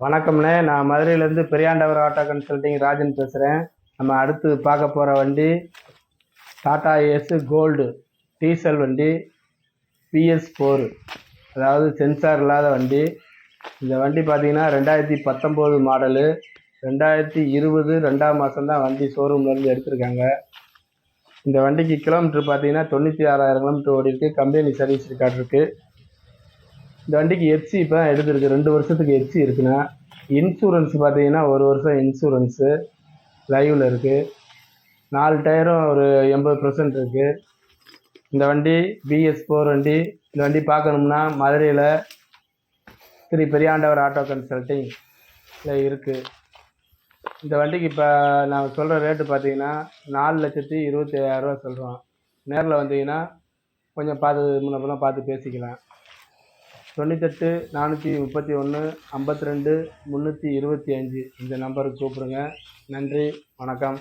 வணக்கம்ண்ணே. நான் மதுரையிலேருந்து Periyandavar auto consulting Rajan பேசுகிறேன். நம்ம அடுத்து பார்க்க போகிற வண்டி டாடா ஏஸ் கோல்டு டீசல் வண்டி PS4, அதாவது சென்சார் இல்லாத வண்டி. இந்த வண்டி பார்த்தீங்கன்னா 2019 மாடலு. 2020 2ஆம் மாதம் தான் வண்டி ஷோரூம்லேருந்து எடுத்திருக்காங்க. இந்த வண்டிக்கு கிலோமீட்டர் பார்த்தீங்கன்னா 96,000 கிலோமீட்டர் ஓடி இருக்குது. கம்பெனி சர்வீஸ் ரெக்கார்ட் இருக்குது. இந்த வண்டிக்கு எஃப்சி இப்போ தான் எடுத்துருக்கு. 2 வருஷத்துக்கு எஃப்சி இருக்குண்ணா. இன்சூரன்ஸ் பார்த்தீங்கன்னா 1 வருஷம் இன்சூரன்ஸு லைவில் இருக்குது. 4 டயரும் ஒரு 80% இருக்குது. இந்த வண்டி PS4 வண்டி. இந்த வண்டி பார்க்கணும்னா மதுரையில் ஸ்ரீ பெரியாண்டவர் ஆட்டோ கன்சல்டிங்கில் இருக்குது. இந்த வண்டிக்கு இப்போ நான் சொல்கிற ரேட்டு பார்த்தீங்கன்னா 4,27,000 சொல்கிறோம். நேரில் வந்தீங்கன்னா கொஞ்சம் பார்த்து முன்னப்பெல்லாம் பார்த்து பேசிக்கலாம். 98 431 52 325 இந்த நம்பருக்கு கூப்பிடுங்க. நன்றி, வணக்கம்.